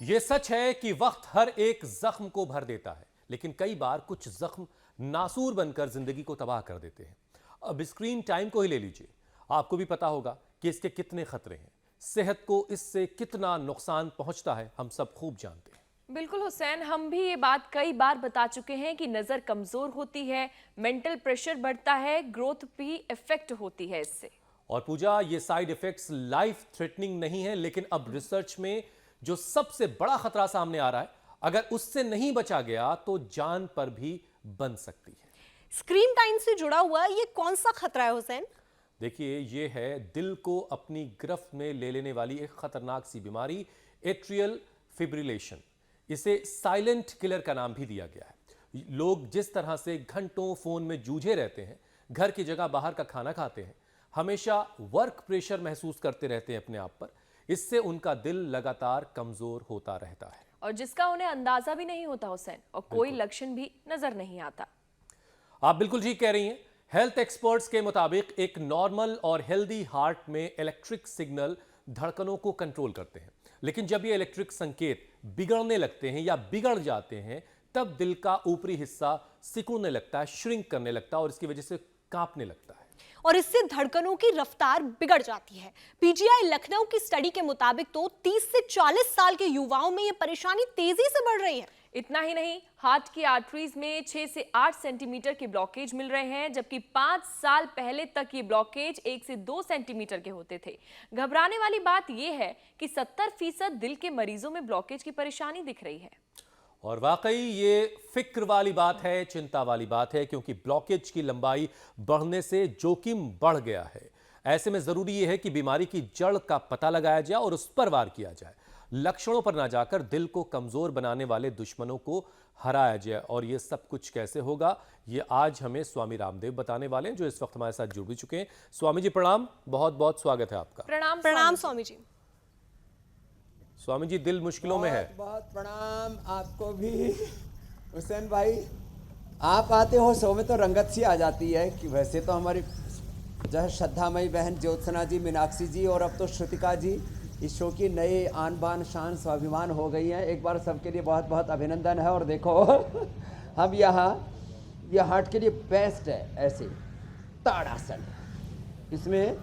ये सच है कि वक्त हर एक जख्म को भर देता है, लेकिन कई बार कुछ जख्म नासूर बनकर जिंदगी को तबाह कर देते हैं। अब स्क्रीन टाइम को ही ले लीजिए, आपको भी पता होगा कि इसके कितने खतरे हैं। सेहत को इससे कितना नुकसान पहुंचता है, हम सब खूब जानते हैं। बिल्कुल हुसैन, हम भी ये बात कई बार बता चुके हैं कि नज़र कमज़ोर होती है, मेंटल प्रेशर बढ़ता है, ग्रोथ भी इफेक्ट होती है इससे। और पूजा, ये साइड इफेक्ट्स लाइफ थ्रेटनिंग नहीं है, लेकिन अब रिसर्च में जो सबसे बड़ा खतरा सामने आ रहा है, अगर उससे नहीं बचा गया तो जान पर भी बन सकती है। स्क्रीन टाइम से जुड़ा हुआ ये कौन सा खतरा है हुसैन? देखिए, ये है दिल को अपनी गिरफ्त में ले लेने वाली एक खतरनाक सी बीमारी, एट्रियल फिब्रिलेशन। इसे साइलेंट किलर का नाम भी दिया गया है। लोग जिस तरह से घंटों फोन में जूझे रहते हैं, घर की जगह बाहर का खाना खाते हैं, हमेशा वर्क प्रेशर महसूस करते रहते हैं अपने आप पर, इससे उनका दिल लगातार कमजोर होता रहता है और जिसका उन्हें अंदाजा भी नहीं होता हुसैन, और कोई लक्षण भी नजर नहीं आता। आप बिल्कुल ठीक कह रही हैं। हेल्थ एक्सपर्ट्स के मुताबिक एक नॉर्मल और हेल्दी हार्ट में इलेक्ट्रिक सिग्नल धड़कनों को कंट्रोल करते हैं, लेकिन जब ये इलेक्ट्रिक संकेत बिगड़ने लगते हैं या बिगड़ जाते हैं, तब दिल का ऊपरी हिस्सा सिकुड़ने लगता है, श्रिंक करने लगता है और इसकी वजह से कांपने लगता है और इससे धड़कनों की रफ्तार बिगड़ जाती है। पीजीआई लखनऊ की स्टडी के मुताबिक तो 30 से 40 साल के युवाओं में ये परेशानी तेजी से बढ़ रही है। इतना ही नहीं, हार्ट की आर्टरीज में 6 से 8 सेंटीमीटर के ब्लॉकेज मिल रहे हैं, जबकि 5 साल पहले तक ये ब्लॉकेज 1 से 2 सेंटीमीटर के होते थे। घबराने वाली बात यह है कि 70% दिल के मरीजों में ब्लॉकेज की परेशानी दिख रही है। और वाकई ये फिक्र वाली बात है, चिंता वाली बात है, क्योंकि ब्लॉकेज की लंबाई बढ़ने से जोखिम बढ़ गया है। ऐसे में जरूरी यह है कि बीमारी की जड़ का पता लगाया जाए और उस पर वार किया जाए। लक्षणों पर ना जाकर दिल को कमजोर बनाने वाले दुश्मनों को हराया जाए। और ये सब कुछ कैसे होगा, ये आज हमें स्वामी रामदेव बताने वाले हैं, जो इस वक्त हमारे साथ जुड़ भी चुके हैं। स्वामी जी प्रणाम, बहुत बहुत स्वागत है आपका। प्रणाम प्रणाम स्वामी जी। स्वामी जी, दिल मुश्किलों में है। बहुत प्रणाम आपको भी हुसैन भाई। आप आते हो शो में तो रंगत सी आ जाती है कि वैसे तो हमारी जो है श्रद्धामयी बहन ज्योत्सना जी, मीनाक्षी जी और अब तो श्रुतिका जी इस शो की नई आन बान शान स्वाभिमान हो गई हैं। एक बार सबके लिए बहुत बहुत अभिनंदन है। और देखो हम यहाँ ये हार्ट के लिए बेस्ट है। ऐसे ताड़ासन, इसमें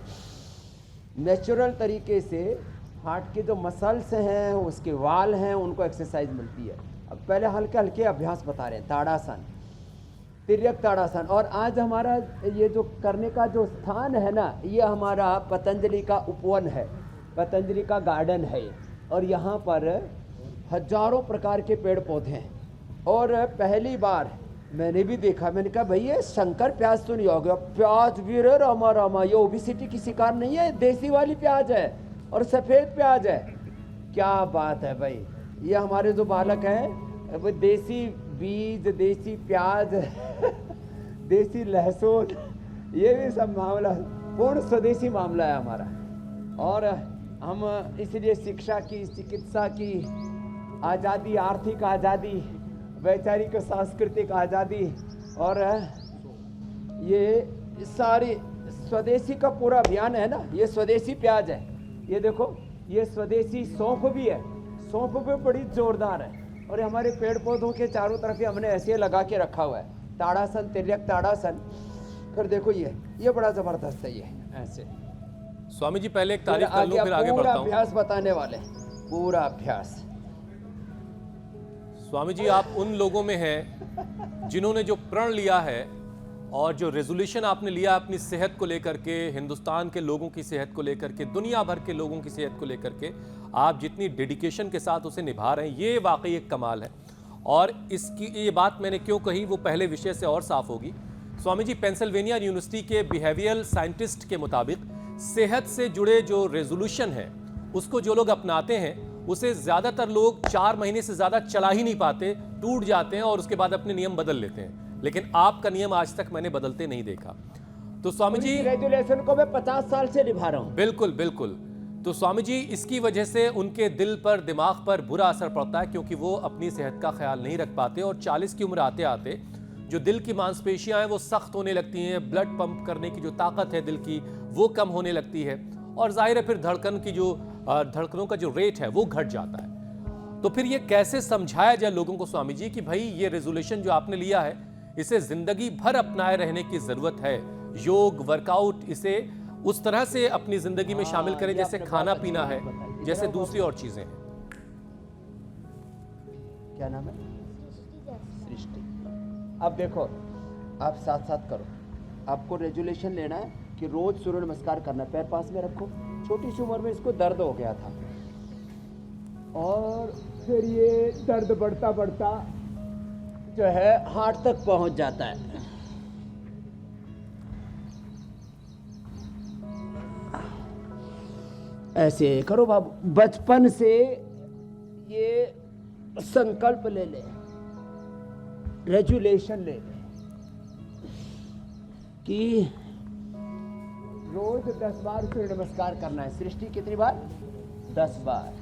नेचुरल तरीके से हार्ट के जो मसल्स हैं, उसके वाल हैं, उनको एक्सरसाइज मिलती है। अब पहले हल्के हल्के अभ्यास बता रहे हैं, ताड़ासन, तिर्यक ताड़ासन। और आज हमारा ये जो करने का जो स्थान है ना, ये हमारा पतंजलि का उपवन है, पतंजलि का गार्डन है। और यहाँ पर हजारों प्रकार के पेड़ पौधे हैं। और पहली बार मैंने भी देखा, मैंने कहा भाई ये शंकर प्याज तो नहीं हो गया? प्याज भी रे रामा रामा, ये ओबिसिटी की शिकार नहीं है, देसी वाली प्याज है और सफ़ेद प्याज है। क्या बात है भाई। ये हमारे जो बालक हैं वो देसी बीज, देसी प्याज देसी लहसुन, ये भी सब मामला पूर्ण स्वदेशी मामला है हमारा। और हम इसलिए शिक्षा की, चिकित्सा की आज़ादी, आर्थिक आज़ादी, वैचारिक सांस्कृतिक आज़ादी और ये सारी स्वदेशी का पूरा अभियान है ना। ये स्वदेशी प्याज है, ये देखो, ये स्वदेशी सौंफ भी है, सौंफ भी बड़ी जोरदार है। और हमारे पेड़ पौधों के चारों तरफ ही हमने ऐसे लगा के रखा हुआ है, ताड़ासन, तिर्यक ताड़ासन। फिर देखो ये बड़ा जबरदस्त है। ये ऐसे स्वामी जी पहले एक तारीफ कर लो, फिर आगे बढ़ता हूं। अभ्यास बताने वाले, पूरा अभ्यास। स्वामी जी, आप उन लोगों में हैं जिन्होंने जो प्रण लिया है और जो रेजोल्यूशन आपने लिया अपनी सेहत को लेकर के, हिंदुस्तान के लोगों की सेहत को लेकर के, दुनिया भर के लोगों की सेहत को लेकर के, आप जितनी डेडिकेशन के साथ उसे निभा रहे हैं, ये वाकई एक कमाल है। और इसकी ये बात मैंने क्यों कही, वो पहले विषय से और साफ होगी। स्वामी जी, पेंसिल्वेनिया यूनिवर्सिटी के बिहेवियरल साइंटिस्ट के मुताबिक सेहत से जुड़े जो रेजोल्यूशन है, उसको जो लोग अपनाते हैं, उसे ज़्यादातर लोग 4 महीने से ज़्यादा चला ही नहीं पाते, टूट जाते हैं और उसके बाद अपने नियम बदल लेते हैं। लेकिन आपका नियम आज तक मैंने बदलते नहीं देखा। तो स्वामी जी, रेजुलेशन को मैं 50 साल से निभा रहा हूँ। बिल्कुल बिल्कुल। तो स्वामी जी, इसकी वजह से उनके दिल पर, दिमाग पर बुरा असर पड़ता है, क्योंकि वो अपनी सेहत का ख्याल नहीं रख पाते और 40 की उम्र आते आते जो दिल की मांसपेशियां हैं वो सख्त होने लगती हैं, ब्लड पंप करने की जो ताकत है दिल की वो कम होने लगती है और जाहिर है फिर धड़कनों का जो रेट है वो घट जाता है। तो फिर ये कैसे समझाया जाए लोगों को स्वामी जी कि भाई ये रेजोल्यूशन जो आपने लिया है इसे जिंदगी भर अपनाए रहने की जरूरत है। योग, वर्कआउट, इसे उस तरह से अपनी जिंदगी में शामिल करें जैसे खाना पीना है, जैसे दूसरी और चीजें हैं। क्या नाम है? सृष्टि। अब देखो, आप साथ साथ करो। आपको रेजुलेशन लेना है कि रोज सूर्य नमस्कार करना है। पैर पास में रखो। छोटी सी उम्र में इसको दर्द हो गया था और फिर ये दर्द बढ़ता बढ़ता जो है हार्ट तक पहुंच जाता है। ऐसे करो बाबू, बचपन से ये संकल्प ले ले, रेजुलेशन ले ले कि रोज 10 बार सूर्य नमस्कार करना है। सृष्टि कितनी बार? 10 बार।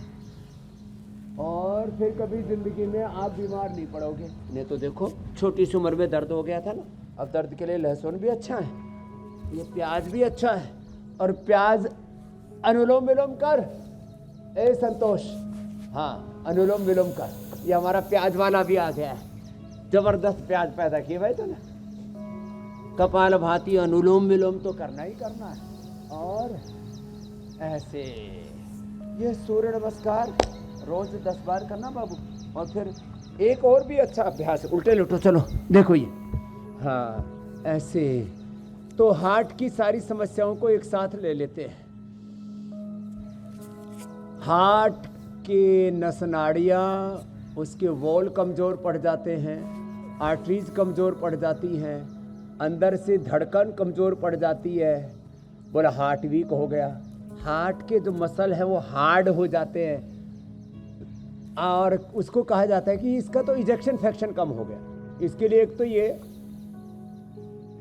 और फिर कभी जिंदगी में आप बीमार नहीं पड़ोगे। नहीं तो देखो, छोटी सी उम्र में दर्द हो गया था ना, अब दर्द के लिए लहसुन भी अच्छा है, ये प्याज भी अच्छा है। और प्याज अनुलोम विलोम कर। ए संतोष, हाँ अनुलोम विलोम कर। ये हमारा प्याज वाला भी आ गया है, जबरदस्त प्याज पैदा किए भाई तो ना। कपाल भाती अनुलोम विलोम तो करना ही करना है। और ऐसे ये सूर्य नमस्कार रोज 10 बार करना बाबू। और फिर एक और भी अच्छा अभ्यास, उल्टे लुटो, चलो देखो ये, हाँ ऐसे। तो हार्ट की सारी समस्याओं को एक साथ ले लेते हैं। हार्ट के नस नाड़ियाँ, उसके वॉल कमज़ोर पड़ जाते हैं, आर्टरीज कमज़ोर पड़ जाती हैं, अंदर से धड़कन कमज़ोर पड़ जाती है। बोला हार्ट वीक हो गया। हार्ट के जो मसल हैं वो हार्ड हो जाते हैं और उसको कहा जाता है कि इसका तो इजेक्शन फ्रैक्शन कम हो गया। इसके लिए एक तो ये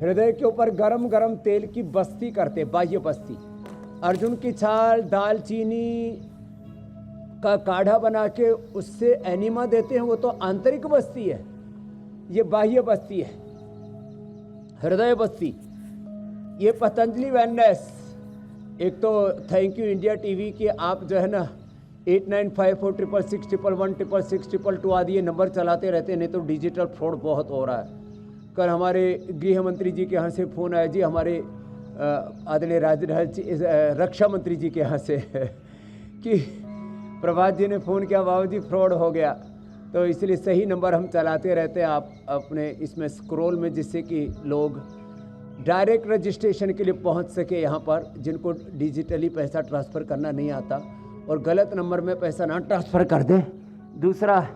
हृदय के ऊपर गरम गरम तेल की बस्ती करते, बाह्य बस्ती। अर्जुन की छाल, दालचीनी का काढ़ा बना के उससे एनिमा देते हैं, वो तो आंतरिक बस्ती है। ये बाह्य बस्ती है, हृदय बस्ती। ये पतंजलि वेलनेस। एक तो थैंक यू इंडिया टीवी के आप जो है ना 8954666166 आदि ये नंबर चलाते रहते हैं, नहीं तो डिजिटल फ्रॉड बहुत हो रहा है। कल हमारे गृह मंत्री जी के यहाँ से फ़ोन आया जी, हमारे आदरणीय रक्षा मंत्री जी के यहाँ से कि प्रभात जी ने फ़ोन किया, बाबू जी फ्रॉड हो गया। तो इसलिए सही नंबर हम चलाते रहते हैं आप अपने इसमें स्क्रॉल में, जिससे कि लोग डायरेक्ट रजिस्ट्रेशन के लिए पहुंच सके यहाँ पर, जिनको डिजिटली पैसा ट्रांसफ़र करना नहीं आता और गलत नंबर में पैसा ना ट्रांसफ़र कर दें। दूसरा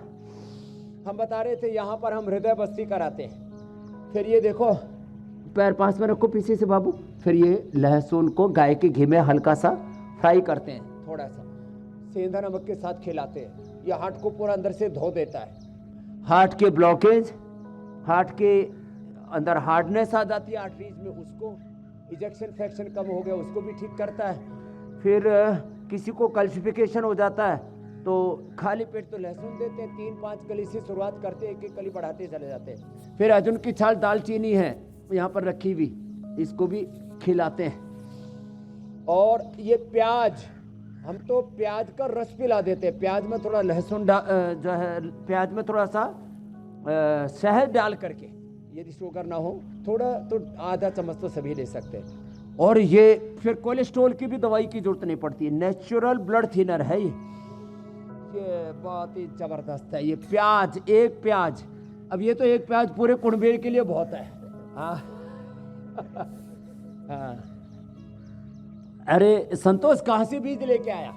हम बता रहे थे यहाँ पर हम हृदय बस्ती कराते हैं। फिर ये देखो, पैर पास में रखो पीछे से बाबू। फिर ये लहसुन को गाय के घी में हल्का सा फ्राई करते हैं, थोड़ा सा सेंधा नमक के साथ खिलाते हैं। ये हार्ट को पूरा अंदर से धो देता है। हार्ट के ब्लॉकेज, हार्ट के अंदर हार्डनेस आ जाती है आर्टरीज में, उसको इजेक्शन फ्रैक्शन कम हो गया उसको भी ठीक करता है। फिर किसी को कैल्शिफिकेशन हो जाता है तो खाली पेट तो लहसुन देते हैं, 3-5 कली से शुरुआत करते हैं, एक एक कली बढ़ाते चले जाते हैं। फिर अर्जुन की छाल, दालचीनी है यहाँ पर रखी हुई, इसको भी खिलाते हैं। और ये प्याज, हम तो प्याज का रस पिला देते हैं। प्याज में थोड़ा लहसुन जो है, प्याज में थोड़ा सा शहद डाल करके, यदि शुगर ना हो थोड़ा तो आधा चम्मच तो सभी ले सकते हैं। और ये फिर कोलेस्ट्रॉल की भी दवाई की जरूरत नहीं पड़ती, नेचुरल ब्लड थिनर है ये बहुत ही जबरदस्त है। ये प्याज, एक प्याज, अब ये तो एक प्याज पूरे कुंबेर के लिए बहुत है। हाँ हाँ। अरे संतोष कहाँ से बीज लेके आया?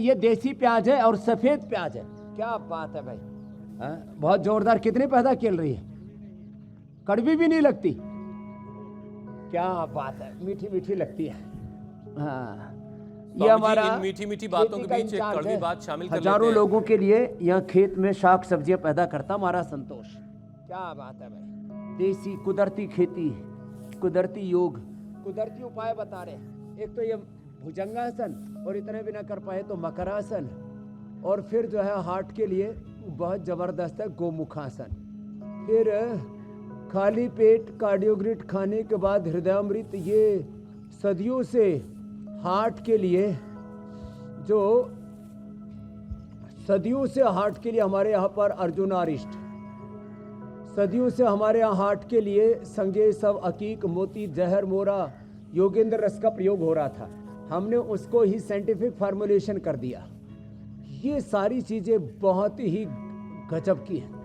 ये देसी प्याज है और सफेद प्याज है। क्या बात है भाई, हाँ? बहुत जोरदार। कितने पैदा खेल रही है, कड़वी भी नहीं लगती। क्या बात है, मीठी मीठी लगती है। हाँ, ये हमारा मीठी मीठी बातों के बीच एक कड़वी बात शामिल कर लेते हैं। हजारों लोगों के लिए यह खेत में शाक सब्जियां पैदा करता हमारा संतोष। क्या बात है भाई, देसी कुदरती खेती, कुदरती योग, कुदरती उपाय बता रहे हैं। एक तो ये भुजंगासन, और इतने भी ना कर पाए तो मकरासन, और फिर जो है हार्ट के लिए बहुत जबरदस्त है गोमुखासन। फिर खाली पेट कार्डियोग्रिट खाने के बाद हृदयामृत, ये सदियों से हार्ट के लिए जो सदियों से हार्ट के लिए हमारे यहाँ पर अर्जुन आरिष्ट, सदियों से हमारे यहाँ हार्ट के लिए संजय सब अकीक मोती जहर मोरा योगेंद्र रस का प्रयोग हो रहा था। हमने उसको ही साइंटिफिक फार्मुलेशन कर दिया। ये सारी चीजें बहुत ही गजब की हैं।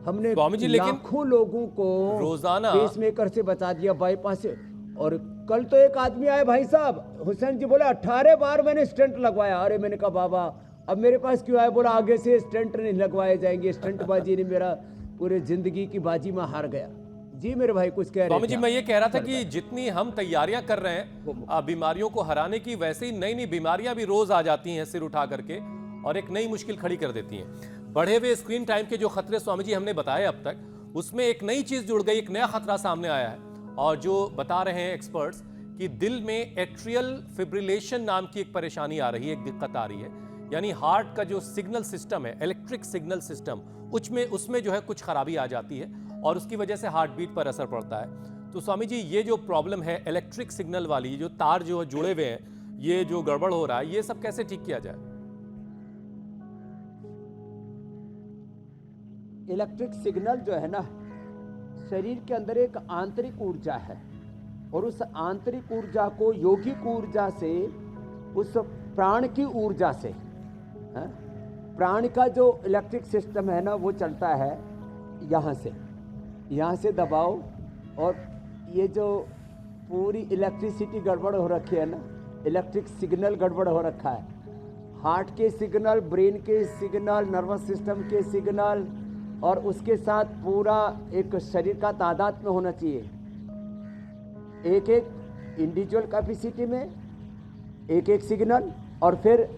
हमने स्वामी जी, लेकिन लाखों लोगों को रोजाना पेसमेकर से बचा दिया, बाईपास से। और कल तो एक आदमी आए भाई साहब, हुसैन जी बोले 18 बार मैंने स्टेंट लगवाया। अरे मैंने कहा बाबा अब मेरे पास क्यों आए? बोला आगे से स्टेंट नहीं लगवाए जाएंगे, स्टेंट बाजी ने मेरा पूरे जिंदगी की बाजी में हार गया। जी मेरे भाई कुछ कह रहे स्वामी थे जी, आप? मैं ये कह रहा था कि जितनी हम तैयारियां कर रहे हैं बीमारियों को हराने की, वैसे ही नई नई बीमारियां भी रोज आ जाती हैं सिर उठा करके और एक नई मुश्किल खड़ी कर देती हैं। बढ़े हुए स्क्रीन टाइम के जो खतरे स्वामी जी हमने बताए अब तक, उसमें एक नई चीज जुड़ गई, एक नया खतरा सामने आया है। और जो बता रहे हैं एक्सपर्ट्स कि दिल में एट्रियल फिब्रिलेशन नाम की एक परेशानी आ रही है, एक दिक्कत आ रही है। यानी हार्ट का जो सिग्नल सिस्टम है, इलेक्ट्रिक सिग्नल सिस्टम, उसमें जो है कुछ खराबी आ जाती है और उसकी वजह से हार्ट बीट पर असर पड़ता है। तो स्वामी जी, ये जो प्रॉब्लम है इलेक्ट्रिक सिग्नल वाली, जो तार जो जुड़े हुए हैं, ये जो गड़बड़ हो रहा है, ये सब कैसे ठीक किया जाए? इलेक्ट्रिक सिग्नल जो है ना, शरीर के अंदर एक आंतरिक ऊर्जा है और उस आंतरिक ऊर्जा को यौगिक ऊर्जा से, उस प्राण की ऊर्जा से, प्राण का जो इलेक्ट्रिक सिस्टम है ना वो चलता है यहाँ से दबाओ। और ये जो पूरी इलेक्ट्रिसिटी गड़बड़ हो रखी है ना, इलेक्ट्रिक सिग्नल गड़बड़ हो रखा है। हार्ट के सिग्नल, ब्रेन के सिग्नल, नर्वस सिस्टम के सिग्नल, और उसके साथ पूरा एक शरीर का तादाद में होना चाहिए। एक एक इंडिविजुअल कैपेसिटी में एक एक सिग्नल, और फिर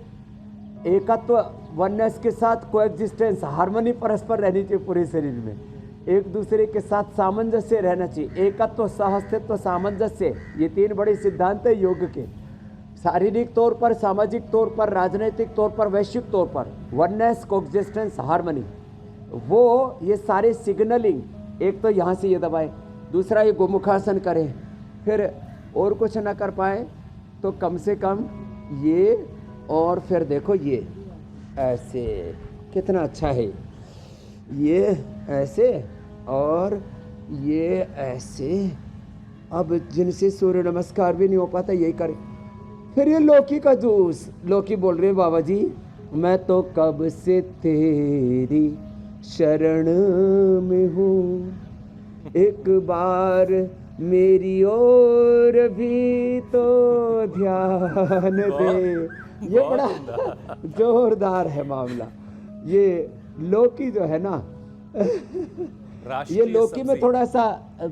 एकत्व, वननेस के साथ कोएग्जिस्टेंस, हार्मनी परस्पर रहनी चाहिए पूरे शरीर में। एक दूसरे के साथ सामंजस्य रहना चाहिए। एकत्व, सहअस्तित्व, सामंजस्य, ये 3 बड़े सिद्धांत है योग के। शारीरिक तौर पर, सामाजिक तौर पर, राजनीतिक तौर पर, वैश्विक तौर पर, वननेस, कोएग्जिस्टेंस, हार्मनी, वो ये सारे सिग्नलिंग। एक तो यहाँ से ये दबाएं, दूसरा ये गोमुखासन करें, फिर और कुछ ना कर पाए तो कम से कम ये, और फिर देखो ये ऐसे, कितना अच्छा है ये ऐसे और ये ऐसे। अब जिनसे सूर्य नमस्कार भी नहीं हो पाता यही करें। फिर ये लौकी का जूस, लौकी बोल रहे हैं बाबा जी मैं तो कब से तेरी शरण में हूँ, एक बार मेरी ओर भी तो ध्यान दे। ये बड़ा जोरदार है मामला। ये लौकी जो है ना, ये लौकी में थोड़ा सा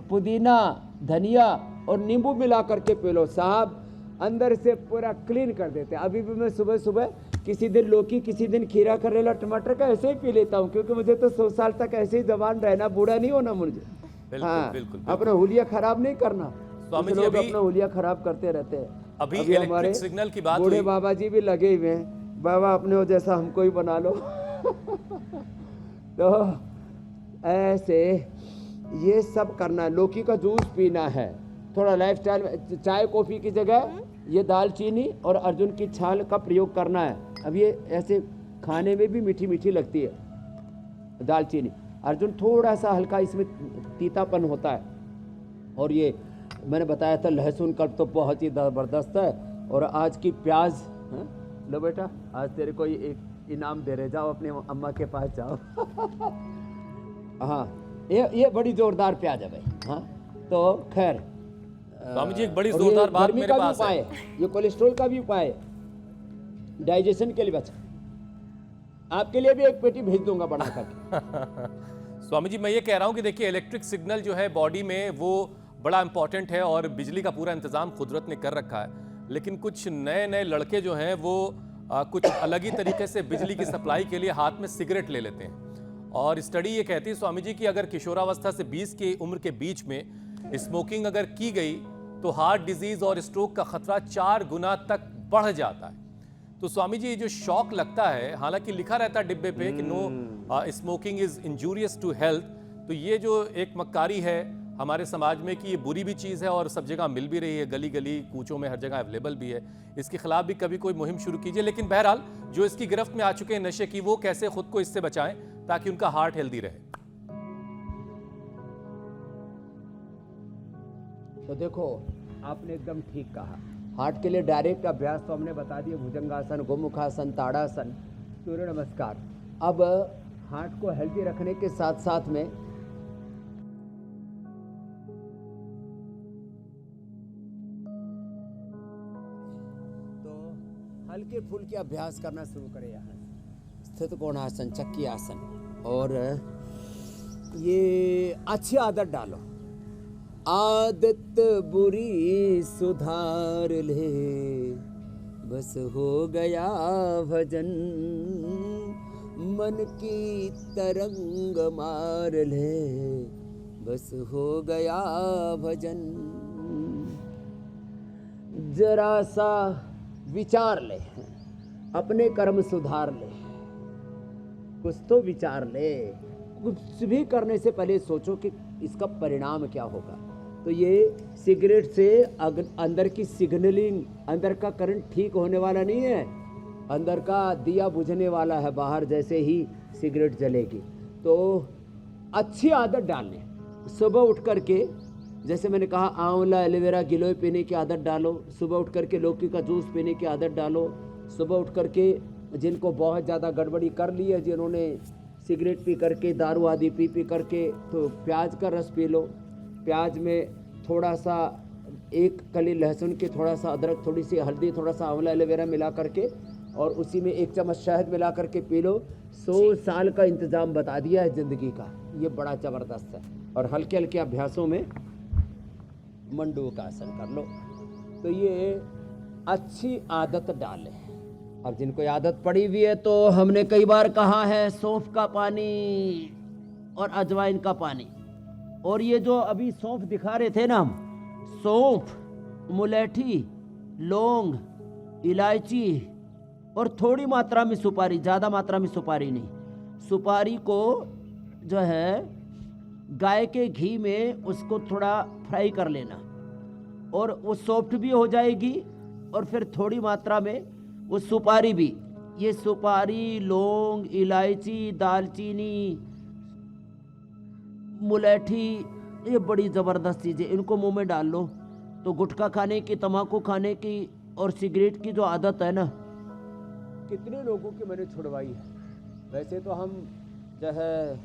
पुदीना, धनिया और नींबू मिला करके पी लो साहब, अंदर से पूरा क्लीन कर देते हैं। अभी भी मैं सुबह सुबह किसी दिन लौकी, किसी दिन खीरा, करेला, टमाटर का ऐसे ही पी लेता हूँ, क्योंकि मुझे तो 100 साल तक ऐसे ही जवान रहना, बूढ़ा नहीं होना मुझे। बिल्कुल, हाँ, बिल्कुल। अपना हुलिया खराब नहीं करना। स्वामी जी, लोग अभी अपना हुलिया खराब करते रहते हैं। अभी हमारे इलेक्ट्रिक सिग्नल की बात बूढ़े हुई। बाबा जी भी लगे हुए हैं, बाबा अपने हो जैसा हमको ही बना लो। तो ऐसे ये सब करना है। लौकी का जूस पीना है, थोड़ा लाइफस्टाइल में चाय कॉफी की जगह ये दालचीनी और अर्जुन की छाल का प्रयोग करना है। अब ये ऐसे खाने में भी मीठी मीठी लगती है दालचीनी। अर्जुन थोड़ा सा हल्का इसमें तीतापन होता है। और ये मैंने बताया था लहसुन का तो बहुत ही ज़बरदस्त है। और आज की प्याज, लो बेटा आज तेरे को एक इनाम दे रहे, जाओ अपने अम्मा के पास जाओ। हाँ, ये बड़ी जोरदार प्याज है भाई। हाँ, तो खैर स्वामी जी, एक बड़ी जोरदार बात मेरे पास है। ये कोलेस्ट्रॉल का भी उपाय है, डाइजेशन के लिए बचा। आपके लिए भी एक पेटी भेज दूंगा बना करके। स्वामी जी, मैं ये कह रहा हूं कि देखिए इलेक्ट्रिक सिग्नल जो है बॉडी में वो बड़ा इंपॉर्टेंट है और बिजली का पूरा इंतजाम कुदरत ने कर रखा है। लेकिन कुछ नए नए लड़के जो हैं वो कुछ अलग ही तरीके से बिजली की सप्लाई के लिए हाथ में सिगरेट ले लेते हैं। और स्टडी ये कहती है स्वामी जी कि अगर किशोरावस्था से 20 की उम्र के बीच में स्मोकिंग अगर की गई तो हार्ट डिजीज और स्ट्रोक का खतरा 4 गुना तक बढ़ जाता है। तो स्वामी जी, जो शौक लगता है, हालांकि लिखा रहता है डिब्बे पे कि no smoking is injurious to health, तो ये जो एक मक्कारी है हमारे समाज में कि ये बुरी भी चीज़ है और सब जगह मिल भी रही है, गली गली कूचों में हर जगह अवेलेबल भी है। इसके खिलाफ भी कभी कोई मुहिम शुरू कीजिए। लेकिन बहरहाल जो इसकी गिरफ्त में आ चुके हैं नशे की, वो कैसे खुद को इससे बचाएं ताकि उनका हार्ट हेल्दी रहे। तो देखो, आपने एकदम ठीक कहा। हार्ट के लिए डायरेक्ट अभ्यास तो हमने बता दिए, भुजंगासन, गोमुखासन, ताड़ासन, सूर्य नमस्कार। अब हार्ट को हेल्दी रखने के साथ साथ में तो हल्के फुल्के अभ्यास करना शुरू करें। यहाँ स्थित कोणासन, चक्की आसन, और ये अच्छी आदत डालो। आदत बुरी सुधार ले, बस हो गया भजन, मन की तरंग मार ले, बस हो गया भजन। जरा सा विचार ले, अपने कर्म सुधार ले, कुछ तो विचार ले। कुछ भी करने से पहले सोचो कि इसका परिणाम क्या होगा। तो ये सिगरेट से अंदर की सिग्नलिंग, अंदर का करंट ठीक होने वाला नहीं है, अंदर का दिया बुझने वाला है बाहर जैसे ही सिगरेट जलेगी। तो अच्छी आदत डालने, सुबह उठ करके, जैसे मैंने कहा, आंवला, एलोवेरा, गिलोय पीने की आदत डालो। सुबह उठ करके लौकी का जूस पीने की आदत डालो। सुबह उठ करके जिनको बहुत ज़्यादा गड़बड़ी कर ली है, जिन्होंने सिगरेट पी करके, दारू आदि पी करके, तो प्याज का रस पी लो। प्याज में थोड़ा सा, एक कली लहसुन के, थोड़ा सा अदरक, थोड़ी सी हल्दी, थोड़ा सा आंवला, एलोवेरा मिला करके, और उसी में 1 चम्मच शहद मिला करके पी लो। 100 साल का इंतज़ाम बता दिया है ज़िंदगी का। ये बड़ा ज़बरदस्त है। और हल्के हल्के अभ्यासों में मंडूक का आसन कर लो। तो ये अच्छी आदत डालें। अब जिनको आदत पड़ी हुई है, तो हमने कई बार कहा है, सौंफ का पानी और अजवाइन का पानी। और ये जो अभी सौंफ दिखा रहे थे ना हम, सौंफ, मुलेठी, लौंग, इलायची और थोड़ी मात्रा में सुपारी, ज़्यादा मात्रा में सुपारी नहीं। सुपारी को जो है गाय के घी में उसको थोड़ा फ्राई कर लेना, और वो सॉफ्ट भी हो जाएगी। और फिर थोड़ी मात्रा में वो सुपारी भी, ये सुपारी, लौंग, इलायची, दालचीनी, मुलेठी, ये बड़ी ज़बरदस्त चीज़ें, इनको मुंह में डाल लो तो गुटखा खाने की, तम्बाकू खाने की और सिगरेट की जो आदत है ना, कितने लोगों की मैंने छुड़वाई है। वैसे तो हम जो है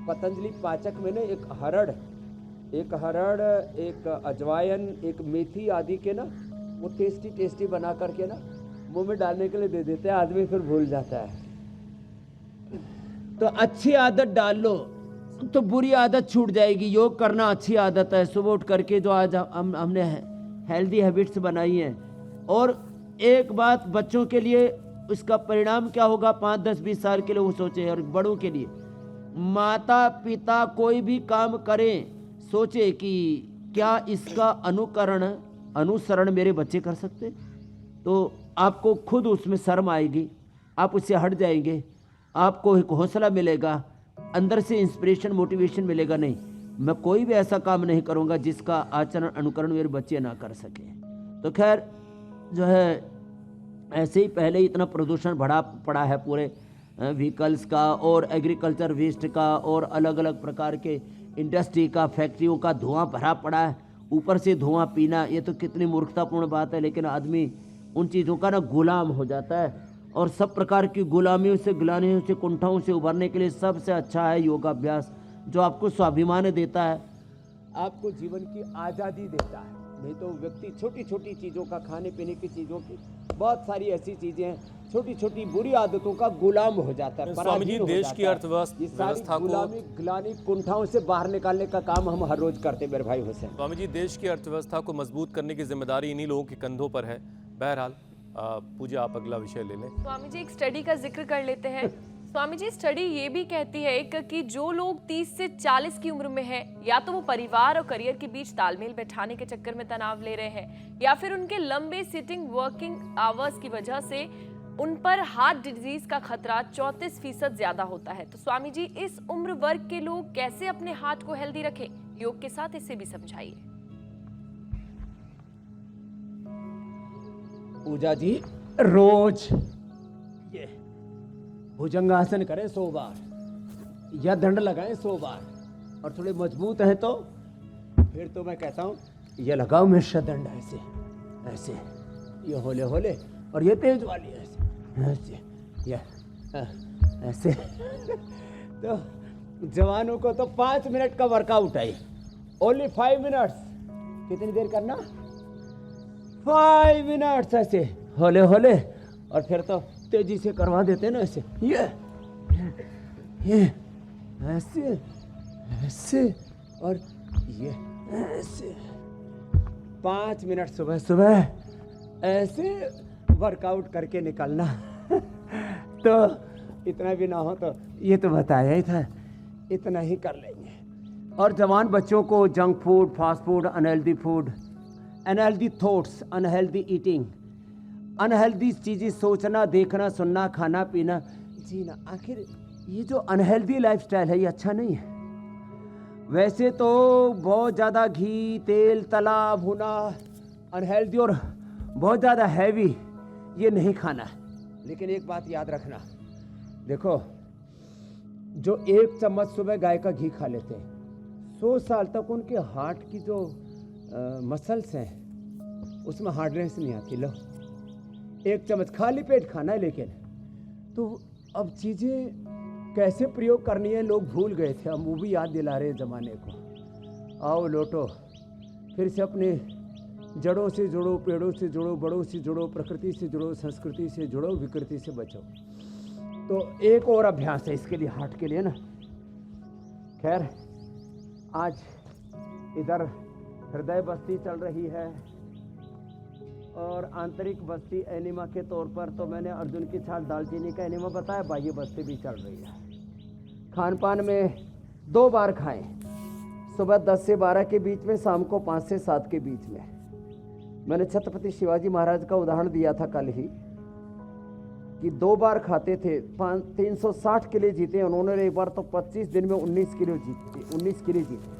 पतंजलि पाचक में ना एक हरड़, एक अजवाइन, एक मेथी आदि के ना, वो टेस्टी बना करके ना मुंह में डालने के लिए दे देते हैं, आदमी फिर भूल जाता है। तो अच्छी आदत डाल लो तो बुरी आदत छूट जाएगी। योग करना अच्छी आदत है। सुबह उठ करके जो आज हमने हेल्दी हैबिट्स बनाई हैं। और एक बात बच्चों के लिए, उसका परिणाम क्या होगा 5, 10, 20 साल के लिए वो सोचे। और बड़ों के लिए, माता पिता कोई भी काम करें, सोचे कि क्या इसका अनुसरण मेरे बच्चे कर सकते। तो आपको खुद उसमें शर्म आएगी, आप उससे हट जाएंगे, आपको एक हौसला मिलेगा, अंदर से इंस्पिरेशन, मोटिवेशन मिलेगा। नहीं, मैं कोई भी ऐसा काम नहीं करूंगा जिसका आचरण, अनुकरण मेरे बच्चे ना कर सके। तो खैर जो है, ऐसे ही पहले इतना प्रदूषण बढ़ा पड़ा है पूरे व्हीकल्स का और एग्रीकल्चर वेस्ट का और अलग अलग प्रकार के इंडस्ट्री का, फैक्ट्रियों का धुआं भरा पड़ा है। ऊपर से धुआं पीना, ये तो कितनी मूर्खतापूर्ण बात है। लेकिन आदमी उन चीज़ों का ना गुलाम हो जाता है। और सब प्रकार की गुलामियों से, गिलानियों से, कुंठाओं से उभरने के लिए सबसे अच्छा है योगाभ्यास, जो आपको स्वाभिमान देता है, आपको जीवन की आज़ादी देता है। नहीं तो व्यक्ति छोटी छोटी चीज़ों का, खाने पीने की चीज़ों की, बहुत सारी ऐसी चीज़ें हैं, छोटी छोटी बुरी आदतों का गुलाम हो जाता है। स्वामी जी, देश की अर्थव्यवस्था को, गुलामी, गिलानी, कुंठाओं से बाहर निकालने का काम हम हर रोज करते हैं मेरे भाई हुसैन। स्वामी जी, देश की अर्थव्यवस्था को मजबूत करने की जिम्मेदारी इन्हीं लोगों के कंधों पर है। बहरहाल पूजा, आप अगला विषय ले लें। स्वामी जी, एक स्टडी का जिक्र कर लेते हैं। स्वामी जी, स्टडी ये भी कहती है कि जो लोग 30 से 40 की उम्र में हैं, या तो वो परिवार और करियर के बीच तालमेल बैठाने के चक्कर में तनाव ले रहे हैं, या फिर उनके लंबे सिटिंग वर्किंग आवर्स की वजह से उन पर हार्ट डिजीज का खतरा 34% ज्यादा होता है। तो स्वामी जी, इस उम्र वर्ग के लोग कैसे अपने हार्ट को हेल्दी रखें? योग के साथ इसे भी समझाइए। पूजा जी रोज ये भुजंगासन करें 100 बार या दंड लगाएं 100 बार, और थोड़े मजबूत हैं तो फिर तो मैं कहता हूँ ये लगाओ मिश्र दंड, ऐसे ऐसे, ये होले होले, और ये तेज वाली ऐसे ऐसे, ये ऐसे। तो जवानों को तो 5 मिनट का वर्कआउट है, ओनली 5 मिनट्स। कितनी देर करना? 5 मिनट्स ऐसे होले होले, और फिर तो तेजी से करवा देते ना ऐसे, ये ऐसे ऐसे, और ये ऐसे। 5 मिनट सुबह सुबह ऐसे वर्कआउट करके निकलना। तो इतना भी ना हो तो ये तो बताया ही था, इतना ही कर लेंगे। और जवान बच्चों को junk food, fast food, unhealthy thoughts, unhealthy eating, unhealthy चीज़ें सोचना, देखना, सुनना, खाना पीना, जीना, आखिर ये जो अनहेल्दी लाइफस्टाइल है ये अच्छा नहीं है। वैसे तो बहुत ज़्यादा घी, तेल, तला भुना, अनहेल्दी और बहुत ज़्यादा हैवी ये नहीं खाना है। लेकिन एक बात याद रखना, देखो जो 1 चम्मच सुबह गाय का घी खा लेते हैं, 100 साल तक उनके हार्ट की जो मसल्स हैं उसमें हार्डनेस नहीं आती। लो 1 चम्मच खाली पेट खाना है, लेकिन तो अब चीज़ें कैसे प्रयोग करनी है लोग भूल गए थे, हम वो भी याद दिला रहे ज़माने को। आओ लौटो, फिर से अपने जड़ों से जुड़ो, पेड़ों से जुड़ो, बड़ों से जुड़ो, प्रकृति से जुड़ो, संस्कृति से जुड़ो, विकृति से बचो। तो एक और अभ्यास है इसके लिए, हार्ट के लिए ना। खैर आज इधर हृदय बस्ती चल रही है और आंतरिक बस्ती एनिमा के तौर पर तो मैंने अर्जुन की छाल दालचीनी का एनिमा बताया, बाह्य बस्ती भी चल रही है। खान पान में 2 बार खाएं, सुबह 10 से 12 के बीच में, शाम को 5 से 7 के बीच में। मैंने छत्रपति शिवाजी महाराज का उदाहरण दिया था कल ही कि 2 बार खाते थे, 360 किलो जीते उन्होंने। एक बार तो 25 दिन में 19 किलो जीते।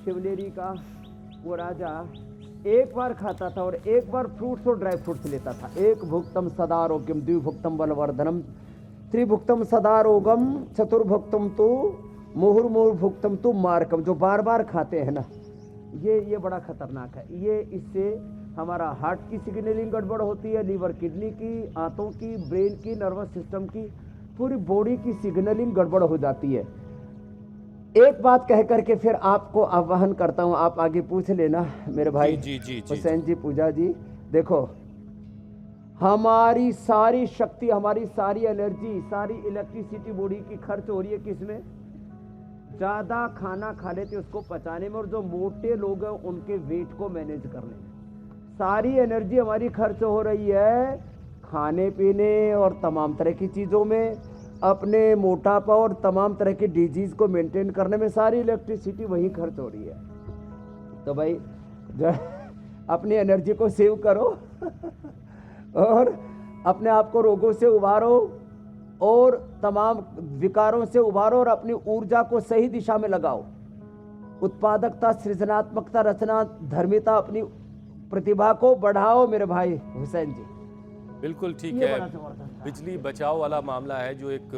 शिवनेरी का वो राजा 1 बार खाता था और 1 बार फ्रूट्स और ड्राई फ्रूट्स लेता था। 1 भुक्तम सदारोग्यम, 2 भुक्तम बलवर्धनम, 3 भुक्तम सदारोगम, 4 भुक्तम तो मुहुर्मुहुर भुक्तम तो मारकम। जो बार बार खाते हैं ना, ये बड़ा खतरनाक है। ये इससे हमारा हार्ट की सिग्नलिंग गड़बड़ होती है, लीवर, किडनी की, आंतों की, ब्रेन की, नर्वस सिस्टम की, पूरी बॉडी की सिग्नलिंग गड़बड़ हो जाती है। एक बात कह करके फिर आपको आह्वान करता हूं, आप आगे पूछ लेना मेरे भाई हुसैन जी, पूजा जी। देखो हमारी सारी शक्ति, हमारी सारी एनर्जी, सारी इलेक्ट्रिसिटी बॉडी की खर्च हो रही है किसमें? ज़्यादा खाना खा लेते उसको पचाने में, और जो मोटे लोग हैं उनके वेट को मैनेज करने में। सारी एनर्जी हमारी खर्च हो रही है खाने पीने और तमाम तरह की चीज़ों में, अपने मोटापा और तमाम तरह की डिजीज़ को मेंटेन करने में सारी इलेक्ट्रिसिटी वहीं खर्च हो रही है। तो भाई जो अपनी एनर्जी को सेव करो और अपने आप को रोगों से उबारो और तमाम विकारों से उबारो और अपनी ऊर्जा को सही दिशा में लगाओ। उत्पादकता, सृजनात्मकता, रचना, धर्मिता, अपनी प्रतिभा को बढ़ाओ मेरे भाई हुसैन जी। बिल्कुल ठीक है। बिजली बचाओ वाला मामला है जो एक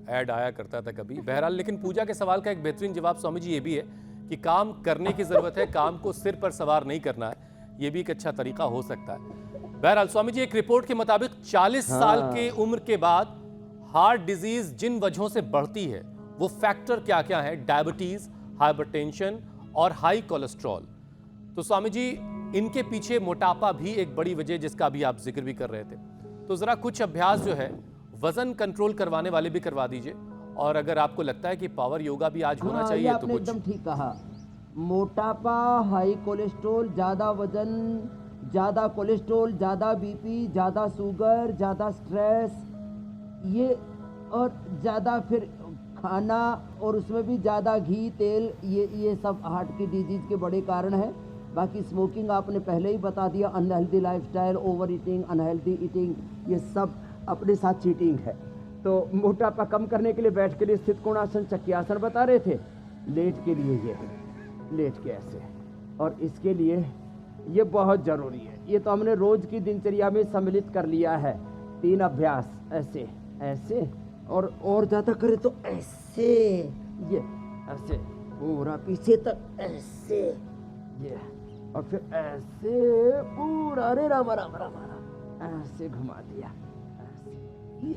ऐड आया करता था कभी। बहरहाल, लेकिन पूजा के सवाल का एक बेहतरीन जवाब स्वामी जी ये भी है कि काम करने की जरूरत है, काम को सिर पर सवार नहीं करना है। ये भी एक अच्छा तरीका हो सकता है। बहरहाल स्वामी जी, एक रिपोर्ट के मुताबिक 40 साल के उम्र के बाद हार्ट डिजीज जिन वजहों से बढ़ती है वो फैक्टर क्या क्या है? डायबिटीज, हाइपरटेंशन और हाई कोलेस्ट्रॉल। तो स्वामी जी, इनके पीछे मोटापा भी एक बड़ी वजह जिसका भी आप जिक्र भी कर रहे थे। तो जरा कुछ अभ्यास जो है वजन कंट्रोल करवाने वाले भी करवा दीजिए, और अगर आपको लगता है कि पावर योगा भी आज होना चाहिए तो कुछ। एकदम ठीक कहा। मोटापा, हाई कोलेस्ट्रॉल, ज़्यादा वजन, ज़्यादा कोलेस्ट्रॉल, ज़्यादा बीपी, ज़्यादा शुगर, ज़्यादा स्ट्रेस, ये और ज़्यादा फिर खाना और उसमें भी ज़्यादा घी, तेल, ये सब हार्ट की डिजीज़ के बड़े कारण हैं। बाकी स्मोकिंग आपने पहले ही बता दिया, unhealthy lifestyle, over eating, unhealthy eating, ये सब अपने साथ चीटिंग है। तो मोटापा कम करने के लिए बैठ के लिए स्थित कोणासन, चक्रियासन बता रहे थे, लेट के लिए ये है। लेट के ऐसे। और इसके लिए ये बहुत ज़रूरी है, ये तो हमने रोज़ की दिनचर्या में सम्मिलित कर लिया है। 3 अभ्यास, ऐसे ऐसे, और ज़्यादा करें तो ऐसे, ये ऐसे पूरा पीछे तक, ऐसे ये, और फिर ऐसे पूरा, अरे राम राम राम राम, ऐसे घुमा दिया, ऐसे ये,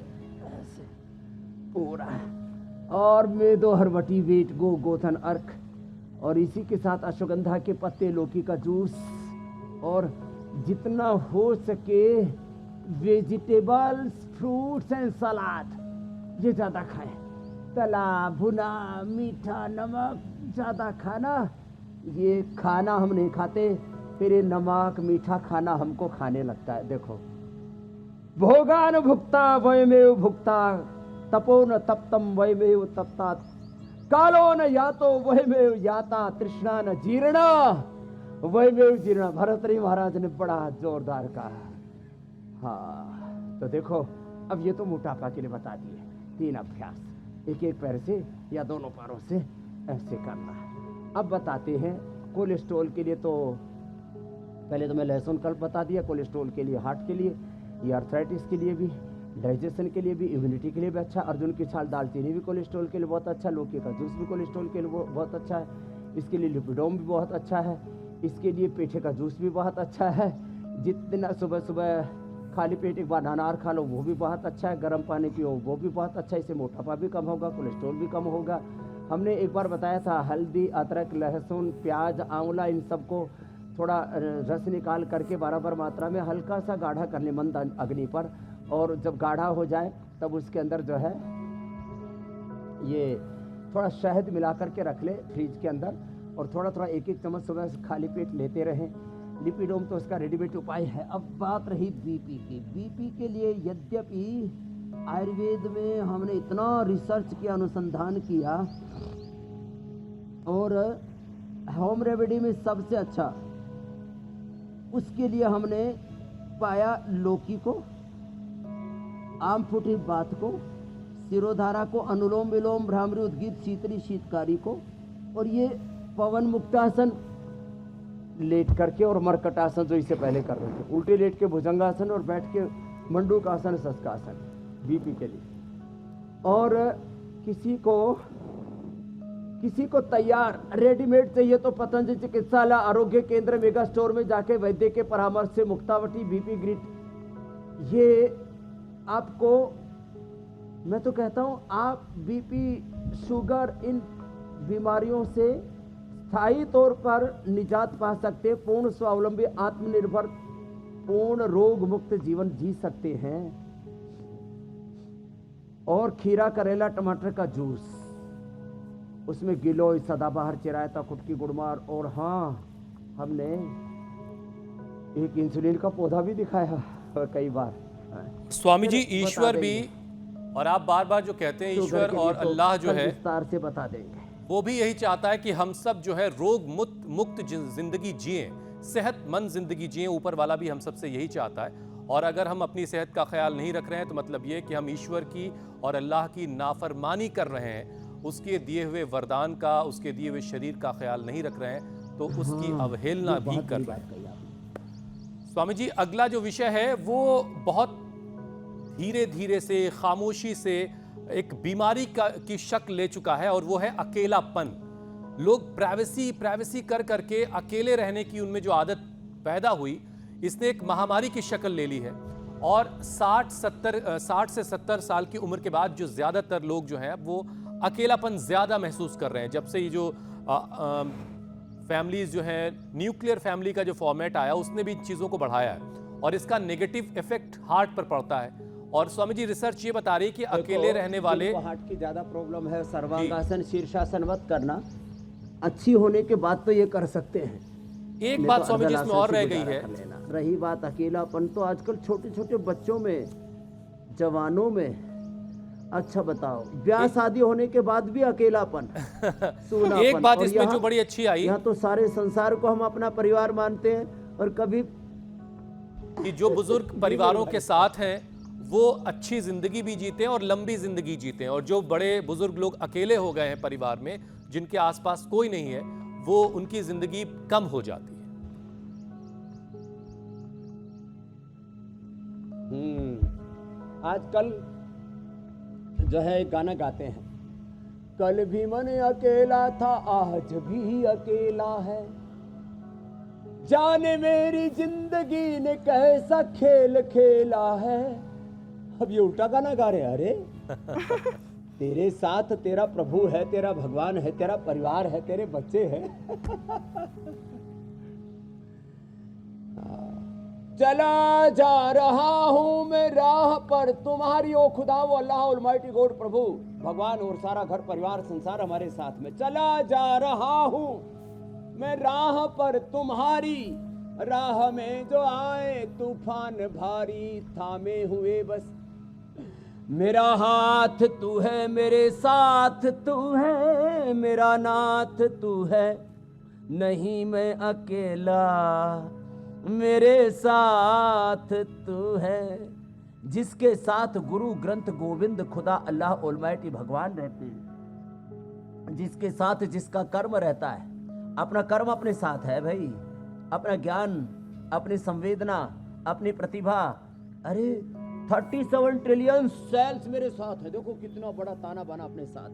ऐसे पूरा। और मेदो हरवटी वेट गो गोथन अर्क, और इसी के साथ अश्वगंधा के पत्ते, लौकी का जूस, और जितना हो सके वेजिटेबल्स, फ्रूट्स एंड सलाद ये ज़्यादा खाएं। तला भुना मीठा नमक ज़्यादा खाना, ये खाना हम नहीं खाते, फिर ये नमक मीठा खाना हमको खाने लगता है। देखो, भोगान भुक्ता वयमेव भुक्ता, तपो न तप्तम वयमेव तप्ता, कालो न यातो वयमेव याता, तृष्णा न जीर्णा वयमेव जीर्णा। भरतरी महाराज ने बड़ा जोरदार कहा। हाँ, तो देखो, अब ये तो मोटापा के लिए बता दिए 3 अभ्यास, एक एक पैर से या दोनों पैरों से ऐसे करना। अब बताते हैं कोलेस्ट्रॉल के लिए। तो पहले तो मैं लहसुन कल्प बता दिया, कोलेस्ट्रॉल के लिए, हार्ट के लिए, ये आर्थराइटिस के लिए भी, डाइजेशन के लिए भी, इम्यूनिटी के लिए भी अच्छा। अर्जुन की छाल दालचीनी भी कोलेस्ट्रॉल के लिए बहुत अच्छा, लौकी का जूस भी कोलेस्ट्रॉल के लिए बहुत अच्छा है। इसके लिए लिपिडोम भी बहुत अच्छा है। इसके लिए पेठे का जूस भी बहुत अच्छा है। जितना सुबह सुबह खाली पेट एक बार अनार खा लो वो भी बहुत अच्छा है। गर्म पानी पियो वो भी बहुत अच्छा है। इससे मोटापा भी कम होगा, कोलेस्ट्रॉल भी कम होगा। हमने एक बार बताया था हल्दी, अदरक, लहसुन, प्याज, आंवला, इन सबको थोड़ा रस निकाल करके बराबर मात्रा में हल्का सा गाढ़ा कर ले मंद अग्नि पर, और जब गाढ़ा हो जाए तब उसके अंदर जो है ये थोड़ा शहद मिला करके रख ले फ्रिज के अंदर, और थोड़ा थोड़ा एक एक चम्मच सुबह खाली पेट लेते रहें। लिपिडोम तो उसका रेडीमेड उपाय है। अब बात रही बीपी की। बीपी के लिए यद्यपि आयुर्वेद में हमने इतना रिसर्च किया, अनुसंधान किया, और होम रेमेडी में सबसे अच्छा उसके लिए हमने पाया लौकी को, आम फूटी बात को, सिरोधारा को, अनुलोम विलोम, भ्रामरी, उद्गीत, शीतली, शीतकारी को, और ये पवन मुक्तासन लेट करके, और मरकटासन जो इससे पहले कर रहे थे, उल्टे लेट के भुजंगासन, और बैठ के मंडूकासन, शस्कासन बीपी के लिए। और किसी को तैयार रेडीमेड चाहिए तो पतंजलि चिकित्सालय, आरोग्य केंद्र, मेगा स्टोर में जाके वैद्य के परामर्श से मुक्तावटी बीपी ग्रिट, ये आपको, मैं तो कहता हूँ आप बीपी, शुगर, इन बीमारियों से स्थायी तौर पर निजात पा सकते, पूर्ण स्वावलंबी, आत्मनिर्भर, पूर्ण रोग मुक्त जीवन जी सकते हैं। और खीरा, करेला, टमाटर का जूस, उसमें गिलोय, सदाबहार, चिरायता, कुटकी, गुड़मार, और हाँ, हमने एक इंसुलिन का पौधा भी दिखाया कई बार। स्वामी जी, ईश्वर भी, और आप बार बार जो कहते हैं ईश्वर और अल्लाह जो है, विस्तार से बता देंगे, वो भी यही चाहता है कि हम सब जो है रोग मुक्त जिंदगी जिएं, सेहतमंद जिंदगी जिएं। ऊपर वाला भी हम सबसे यही चाहता है। और अगर हम अपनी सेहत का ख्याल नहीं रख रहे हैं तो मतलब ये कि हम ईश्वर की और अल्लाह की नाफरमानी कर रहे हैं, उसके दिए हुए वरदान का, उसके दिए हुए शरीर का ख्याल नहीं रख रहे हैं, तो उसकी अवहेलना भी कर रहे हैं। स्वामी जी, अगला जो विषय है वो बहुत धीरे धीरे से, खामोशी से एक बीमारी की शक्ल ले चुका है, और वो है अकेलापन। लोग प्राइवेसी कर करके अकेले रहने की उनमें जो आदत पैदा हुई, इसने एक महामारी की शक्ल ले ली है। और 60 से 70 साल की उम्र के बाद जो ज्यादातर लोग जो हैं वो अकेलापन ज्यादा महसूस कर रहे हैं। जब से ये जो फैमिलीज जो है, न्यूक्लियर फैमिली का जो फॉर्मेट आया, उसने भी इन चीजों को बढ़ाया है, और इसका नेगेटिव इफेक्ट हार्ट पर पड़ता है। और स्वामी जी, रिसर्च ये बता रही है कि अकेले रहने वाले, हार्ट की ज्यादा प्रॉब्लम है, सर्वांगासन, शीर्षासन मत करना। अच्छी होने के बाद तो ये कर सकते हैं। एक बात स्वामी जी इसमें और रह गई है, रही बात अकेलापन, तो आजकल छोटे छोटे बच्चों में, जवानों में, अच्छा बताओ, ब्याह शादी होने के बाद भी अकेलापन, सूनापन। एक बात इसमें जो बड़ी अच्छी आई, यहाँ तो सारे संसार को हम अपना परिवार मानते हैं, और कभी कि जो बुजुर्ग परिवारों के साथ हैं वो अच्छी जिंदगी भी जीते हैं और लंबी जिंदगी जीते हैं, और जो बड़े बुजुर्ग लोग अकेले हो गए हैं परिवार में, जिनके आसपास कोई नहीं है, वो उनकी जिंदगी कम हो जाती है। आजकल जो है एक गाना गाते हैं, कल भी मन अकेला था आज भी अकेला है, जाने मेरी जिंदगी ने कैसा खेल खेला है। अब ये उल्टा गाना गा रहे हैं। अरे तेरे साथ तेरा प्रभु है, तेरा भगवान है, तेरा परिवार है, तेरे बच्चे हैं। चला जा रहा हूं मैं राह पर तुम्हारी, ओ खुदा वो अल्लाह ऑलमाइटी गॉड, प्रभु भगवान और सारा घर परिवार संसार हमारे साथ में। चला जा रहा हूं मैं राह पर तुम्हारी, राह में जो आए तूफान भारी, थामे हुए बस मेरा हाथ तू है, मेरे साथ तू है, मेरा नाथ तू है, नहीं मैं अकेला, मेरे साथ तू है। जिसके साथ गुरु ग्रंथ गोविंद खुदा अल्लाह ऑलमाइटी भगवान रहते हैं, जिसके साथ जिसका कर्म रहता है, अपना कर्म अपने साथ है भाई, अपना ज्ञान, अपनी संवेदना, अपनी प्रतिभा। अरे 37 ट्रिलियन सेल्स मेरे साथ है, देखो कितना बड़ा ताना बाना अपने साथ।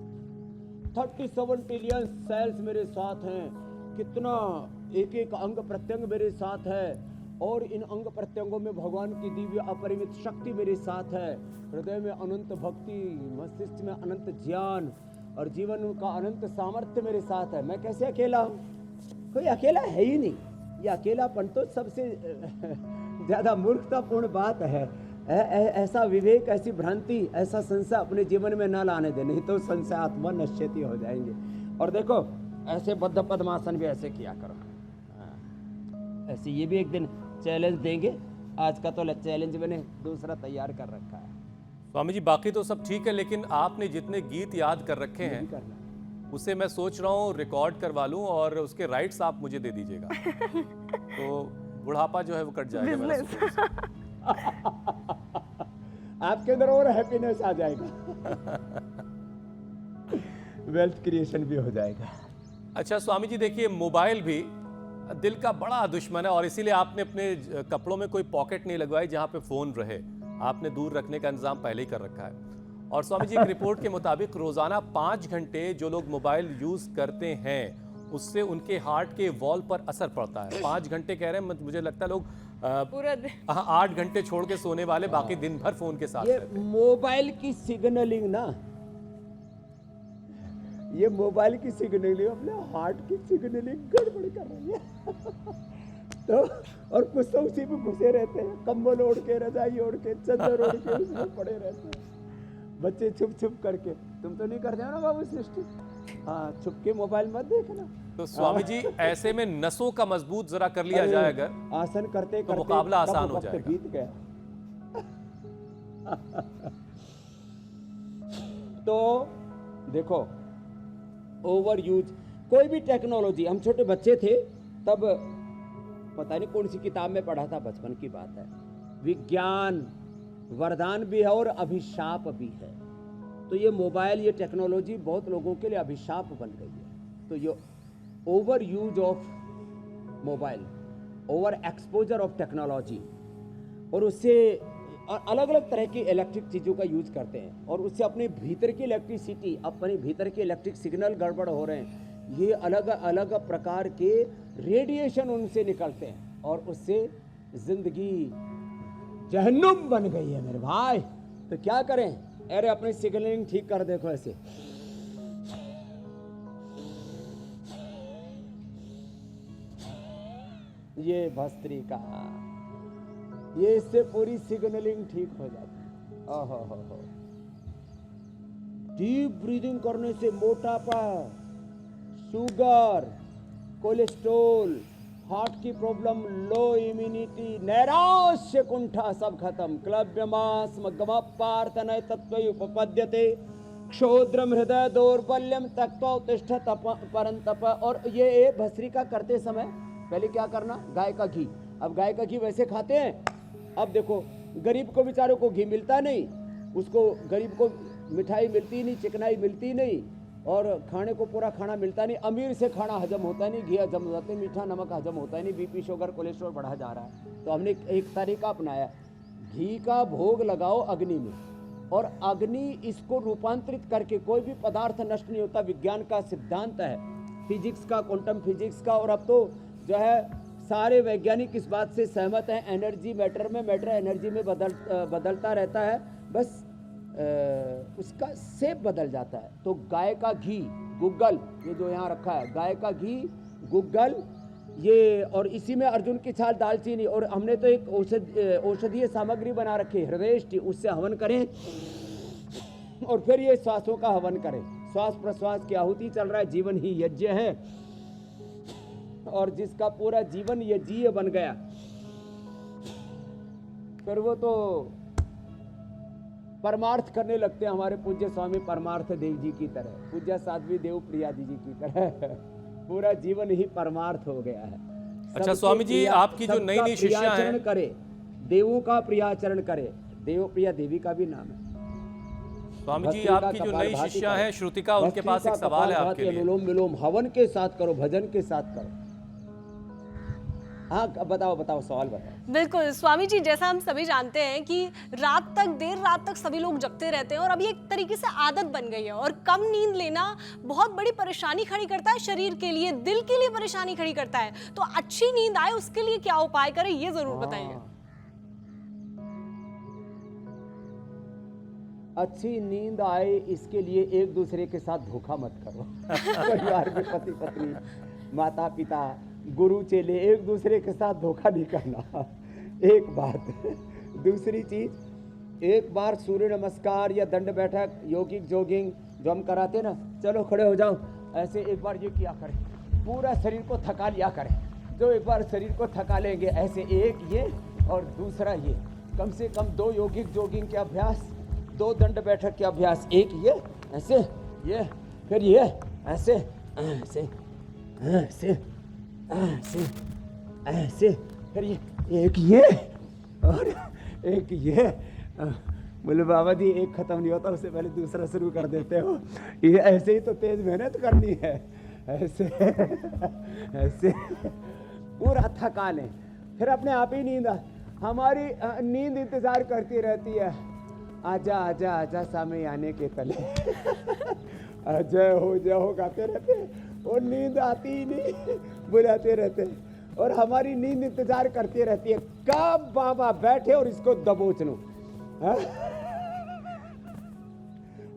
37 ट्रिलियन सेल्स मेरे साथ हैं, कितना एक एक अंग प्रत्यंग मेरे साथ है, और इन अंग प्रत्यंगों में भगवान की दिव्य अपरिमित शक्ति मेरे साथ है। हृदय में अनंत भक्ति, मस्तिष्क में अनंत ज्ञान और जीवन का अनंत सामर्थ्य मेरे साथ है। मैं कैसे अकेला हूँ? कोई अकेला है ही नहीं। ये अकेलापन तो सबसे ज्यादा मूर्खतापूर्ण बात है। ऐसा विवेक, ऐसी भ्रांति, ऐसा संशय अपने जीवन में न लाने दे, नहीं तो संशय आत्मा नश्यति हो जाएंगे। और देखो ऐसे बद्ध पद्मासन भी ऐसे किया करो। ऐसे ये भी एक दिन चैलेंज देंगे। आज का तो चैलेंज मैंने दूसरा तैयार कर रखा है। स्वामी जी बाकी तो सब ठीक है, लेकिन आपने जितने गीत याद कर रखे हैं उसे मैं सोच रहा हूँ रिकॉर्ड करवा लूँ और उसके राइट्स आप मुझे दे दीजिएगा। तो बुढ़ापा जो है वो कट जाएगा मेरा सोच से। आपके अंदर और हैप्पीनेस आ जाएगा, वेल्थ क्रिएशन भी हो जाएगा। अच्छा स्वामी जी देखिए, मोबाइल भी दिल का बड़ा दुश्मन है, और इसीलिए आपने अपने कपड़ों में कोई पॉकेट नहीं लगवाई जहां पे फोन रहे। आपने दूर रखने का इंतजाम पहले ही कर रखा है। और स्वामी जी एक रिपोर्ट के मुताबिक रोजाना 5 घंटे जो लोग मोबाइल यूज करते हैं उससे उनके हार्ट के वॉल पर असर पड़ता है। 5 घंटे कह रहे हैं, मुझे लगता है लोग पूरा दिन 8 घंटे छोड़ के सोने वाले, बाकी दिन भर फोन के साथ ये रहते हैं। मोबाइल की सिग्नलिंग ना, ये मोबाइल की सिग्नलिंग अपने हार्ट की सिग्नलिंग गड़बड़ कर रही है। तो और कुछ तो उसी में घुसे रहते हैं, कंबल ओढ़ के, रजाई ओढ़ के, चादर ओढ़ के उसमें पड़े रहते हैं। बच्चे छुप छुप करके, तुम तो नहीं करते हो ना बाबू सृष्टि? हाँ, छुप के मोबाइल मत देखना। तो स्वामी जी ऐसे में नसों का मजबूत जरा कर लिया जाए अगर, आसन करते तो करते मुकाबला आसान हो वक्त जाएगा। बीत गया। तो देखो ओवर यूज, कोई भी टेक्नोलॉजी, हम छोटे बच्चे थे तब पता नहीं कौन सी किताब में पढ़ा था, बचपन की बात है, विज्ञान वरदान भी है और अभिशाप भी है। तो ये मोबाइल, ये टेक्नोलॉजी बहुत लोगों के लिए अभिशाप बन गई है। तो ये over use of mobile, over exposure of technology, और उससे अलग अलग तरह की इलेक्ट्रिक चीज़ों का यूज करते हैं, और उससे अपने भीतर की इलेक्ट्रिसिटी, अपने भीतर के इलेक्ट्रिक सिग्नल गड़बड़ हो रहे हैं। ये अलग अलग प्रकार के रेडिएशन उनसे निकलते हैं, और उससे जिंदगी जहन्नुम बन गई है मेरे भाई। तो क्या करें? अरे अपनी सिग्नलिंग ठीक कर, देखो ऐसे ये भस्त्री का, ये इससे पूरी सिग्नलिंग ठीक हो जाती है। ओहो, डीप ब्रीदिंग करने से मोटापा, शुगर, कोलेस्ट्रॉल, हार्ट की प्रॉब्लम, लो इम्यूनिटी, नैराश्य, कुंठा सब खत्म। क्लव्यमास मग्गमपार्थनय तत्त्वै उपपद्यते, क्षोद्रम हृदय दौर्बल्यम त्यक्त्वा उत्तिष्ठत परंतप। और ये भस्त्री का करते समय पहले क्या करना? गाय का घी। अब गाय का घी वैसे खाते हैं, अब देखो गरीब को बेचारों को घी मिलता नहीं, उसको गरीब को मिठाई मिलती नहीं, चिकनाई मिलती नहीं, और खाने को पूरा खाना मिलता नहीं, अमीर से खाना हजम होता नहीं, घी हजम हो जाते हैं, मीठा नमक हजम होता ही नहीं, बीपी शुगर कोलेस्ट्रॉल बढ़ा जा रहा है। तो हमने एक तरीका अपनाया, घी का भोग लगाओ अग्नि में, और अग्नि इसको रूपांतरित करके, कोई भी पदार्थ नष्ट नहीं होता, विज्ञान का सिद्धांत है, फिजिक्स का, क्वांटम फिजिक्स का। और अब तो जो है सारे वैज्ञानिक इस बात से सहमत हैं, एनर्जी मैटर में, मैटर एनर्जी में बदलता रहता है, बस उसका शेप बदल जाता है। तो गाय का घी, गुग्गल, ये जो यहाँ रखा है, गाय का घी, गुग्गल, ये, और इसी में अर्जुन की छाल, दालचीनी, और हमने तो एक औषधीय सामग्री बना रखी है, हृदयेष्टि, उससे हवन करें, और फिर ये श्वासों का हवन करें। श्वास प्रश्वास की आहुति चल रहा है, जीवन ही यज्ञ है, और जिसका पूरा जीवन यज्ञ बन गया, फिर वो तो परमार्थ करने लगते हैं, हमारे पूज्य स्वामी परमार्थ देव जी की तरह, पूज्य साध्वी देव प्रिया जी की तरह पूरा जीवन ही परमार्थ हो गया है। अच्छा स्वामी जी, आपकी जो नई नई शिष्या हैं, करे, देवों का प्रियाचरण करे, देव प्रिया देवी का भी नाम है। स्वामी जी, आपकी जो नई शिष्या हैं श्रुतिका, उनके पास एक सवाल है आपके लिए। अनुलोम विलोम हवन के साथ करो, भजन के साथ करो। हाँ बताओ सवाल बताओ। बिल्कुल स्वामी जी, जैसा हम सभी जानते हैं कि रात तक, देर रात तक सभी लोग जगते रहते हैं, और अब ये एक तरीके से आदत बन गई है, और कम नींद लेना बहुत बड़ी परेशानी खड़ी करता है शरीर के लिए, दिल के लिए परेशानी खड़ी करता है। तो अच्छी नींद आए उसके लिए क्या उपाय करें, ये जरूर बताइए। अच्छी नींद आए इसके लिए एक दूसरे के साथ धोखा मत करो। परिवार में पति पत्नी, माता पिता, गुरु चेले, एक दूसरे के साथ धोखा नहीं करना, एक बात। दूसरी चीज, एक बार सूर्य नमस्कार या दंड बैठक, योगिक जोगिंग जो हम कराते ना, चलो खड़े हो जाओ, ऐसे एक बार ये किया करें, पूरा शरीर को थका लिया करें। जो एक बार शरीर को थका लेंगे, ऐसे एक ये और दूसरा ये, कम से कम 2 योगिक जोगिंग के अभ्यास, 2 दंड बैठक के अभ्यास, एक ये ऐसे, ये फिर ये ऐसे ऐसे ऐसे ऐसे ऐसे, फिर ये एक ये और एक ये। बोले बाबा जी एक खत्म नहीं होता, उससे पहले दूसरा शुरू कर देते हो। ये ऐसे ही तो तेज मेहनत करनी है, ऐसे ऐसे पूरा थका लें, फिर अपने आप ही नींद हमारी नींद इंतजार करती रहती है, आजा आजा आजा सामने आने के तले। जय हो गाते रहते, और नींद आती ही नहीं, बुलाते रहते, और हमारी नींद इंतजार करती रहती है कब बाबा बैठे और इसको दबोच लूं।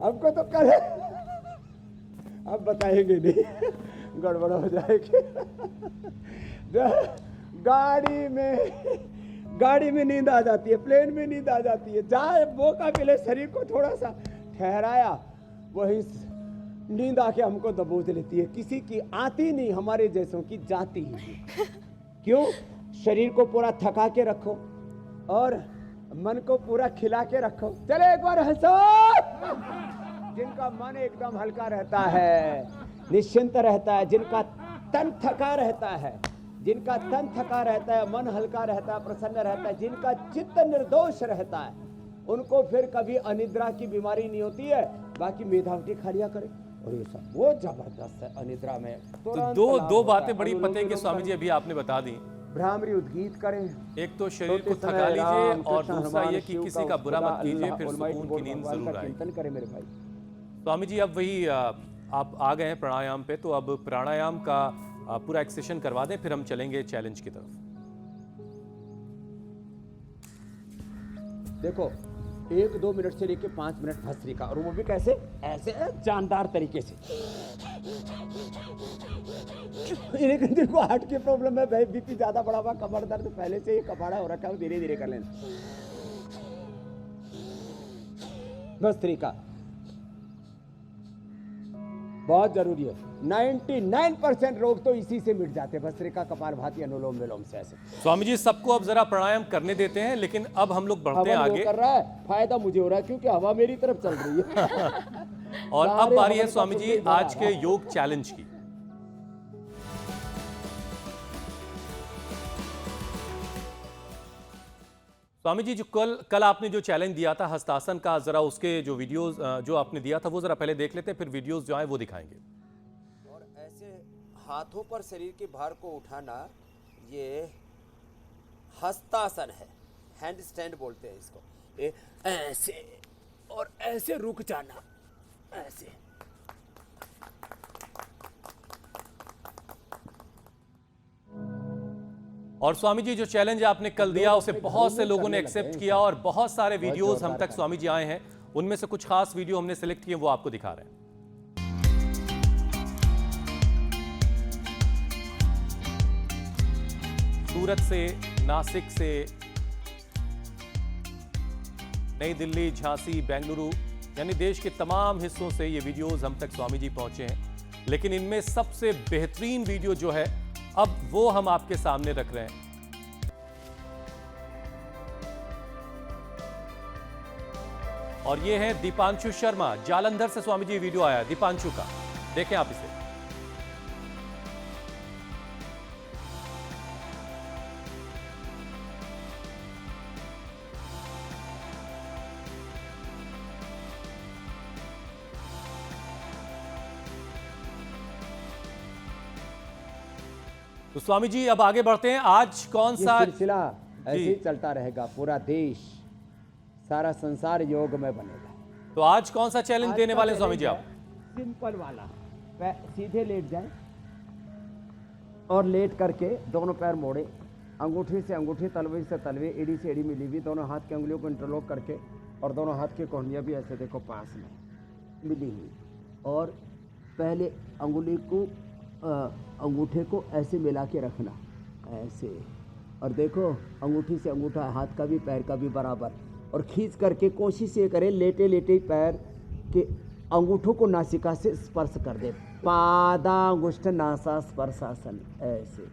हमको तो कल, अब बताएंगे नहीं, गड़बड़ हो जाएगी। गाड़ी में नींद आ जाती है, प्लेन में नींद आ जाती है, जहाँ मौका मिले शरीर को थोड़ा सा ठहराया, वही नींद आके हमको दबोच लेती है। किसी की आती नहीं, हमारे जैसों की जाती ही। क्यों? शरीर को पूरा थका के रखो और मन को पूरा खिला के रखो। चले एक बार हंसो। जिनका मन एकदम हल्का रहता है, निश्चिंत रहता है, जिनका तन थका रहता है, जिनका तन थका रहता है, मन हल्का रहता है, प्रसन्न रहता है, जिनका चित्त निर्दोष रहता है, उनको फिर कभी अनिद्रा की बीमारी नहीं होती है। बाकी मेधावटी खा लिया करे, और ये सब वो जबरदस्त है अनिद्रा में। तो दो बातें बड़ी पते कि स्वामी जी अभी आपने बता दी। भ्रामरी उद्गीत करें, एक तो शरीर को थका लीजिए, और दूसरा ये कि किसी का बुरा मत कीजिए, फिर सुकून की नींद जरूर आए। चिंतन करें मेरे भाई। स्वामी जी अब वही आप आ गए हैं प्राणायाम पे, तो अब प्राणायाम का पूरा एक सेशन करवा दें, फिर हम चलेंगे चैलेंज की तरफ। देखो 1-2 मिनट से लेके 5 मिनट भस्त्रिका, और वो भी कैसे, ऐसे जानदार तरीके से। लेकिन देखो हार्ट की प्रॉब्लम है भाई, बीपी ज्यादा बढ़ा हुआ, कमर दर्द पहले से ही कपाड़ा हो रखा है, धीरे धीरे कर लेना। भस्त्रिका बहुत जरूरी है। 99% रोग तो इसी से मिट जाते हैं, भस्त्रिका, कपालभाति, अनुलोम विलोम से। ऐसे स्वामी जी सबको अब जरा प्राणायाम करने देते हैं, लेकिन अब हम लोग बढ़ते हैं आगे। कर रहा है, फायदा मुझे हो रहा है क्योंकि हवा मेरी तरफ चल रही है। और अब बारी है स्वामी जी आज के योग चैलेंज की। स्वामी जी, जो कल आपने जो चैलेंज दिया था हस्तासन का, जरा उसके जो वीडियोस जो आपने दिया था वो जरा पहले देख लेते हैं, फिर वीडियोस जो आए वो दिखाएंगे। और ऐसे हाथों पर शरीर के भार को उठाना, ये हस्तासन है, हैंड स्टैंड बोलते हैं इसको। ये ऐसे और ऐसे रुक जाना, ऐसे। और स्वामी जी, जो चैलेंज आपने कल दिया उसे बहुत से लोगों ने एक्सेप्ट किया और बहुत सारे वीडियोस हम तक स्वामी जी आए हैं। उनमें से कुछ खास वीडियो हमने सिलेक्ट किए, वो आपको दिखा रहे हैं। सूरत से, नासिक से, नई दिल्ली, झांसी, बेंगलुरु, यानी देश के तमाम हिस्सों से ये वीडियोस हम तक स्वामी जी पहुंचे हैं। लेकिन इनमें सबसे बेहतरीन वीडियो जो है अब वो हम आपके सामने रख रहे हैं। और ये है दीपांशु शर्मा, जालंधर से स्वामी जी वीडियो आया दीपांशु का, देखें आप इसे। तो स्वामी जी अब आगे बढ़ते हैं। आज कौन ये सा सिलसिला ऐसे जी। ही चलता रहेगा, पूरा देश, सारा संसार योग में बनेगा। तो आज कौन सा चैलेंज देने वाले हैं स्वामी जी आप? सिंपल वाला, सीधे लेट जाए और लेट करके दोनों पैर मोड़े, अंगूठी से अंगूठी, तलवे से तलवे, एड़ी से एड़ी मिली हुई, दोनों हाथ की उंगलियों को इंटरलॉक करके, और दोनों हाथ की कोहनियाँ भी ऐसे देखो पास में मिली हुई, और पहले अंगुली को अंगूठे को ऐसे मिला के रखना, ऐसे, और देखो अंगूठी से अंगूठा, हाथ का भी पैर का भी बराबर, और खींच करके कोशिश ये करें लेटे लेटे पैर के अंगूठों को नासिका से स्पर्श कर दे, पादांगुष्ठ नासा स्पर्शासन, ऐसे।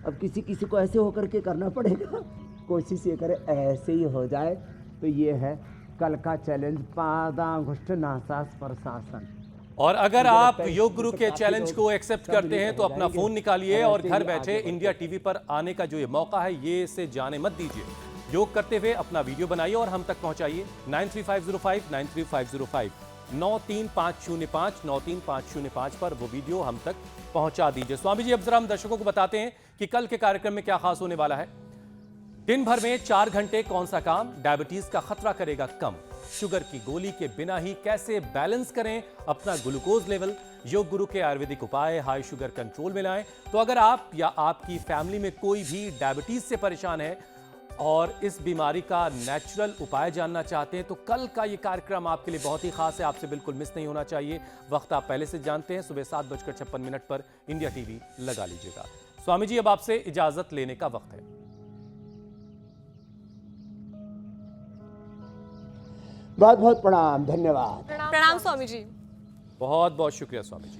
अब किसी किसी को ऐसे होकर के करना पड़ेगा, कोशिश ये करें ऐसे ही हो जाए। तो ये है कल का चैलेंज, पादांगुष्ठ नासा स्पर्शासन। और अगर आप योग गुरु के चैलेंज को एक्सेप्ट करते हैं तो अपना फोन निकालिए और घर बैठे इंडिया टीवी पर आने का जो ये मौका है ये इसे जाने मत दीजिए। योग करते हुए अपना वीडियो बनाइए और हम तक पहुंचाइए 93505 93505 93505 93505 पर वो वीडियो हम तक पहुंचा दीजिए। स्वामी जी, अब जरा हम दर्शकों को बताते हैं कि कल के कार्यक्रम में क्या खास होने वाला है। दिन भर में 4 घंटे कौन सा काम डायबिटीज का खतरा करेगा कम, शुगर की गोली के बिना ही कैसे बैलेंस करें अपना ग्लूकोज लेवल, योग गुरु के आयुर्वेदिक उपाय हाई शुगर कंट्रोल में लाएं। तो अगर आप या आपकी फैमिली में कोई भी डायबिटीज से परेशान है और इस बीमारी का नेचुरल उपाय जानना चाहते हैं तो कल का ये कार्यक्रम आपके लिए बहुत ही खास है, आपसे बिल्कुल मिस नहीं होना चाहिए। वक्त आप पहले से जानते हैं, सुबह 7:56 पर इंडिया टीवी लगा लीजिएगा। स्वामी जी, अब आपसे इजाजत लेने का वक्त है। बहुत बहुत प्रणाम, धन्यवाद। प्रणाम स्वामी जी। बहुत बहुत शुक्रिया स्वामी जी।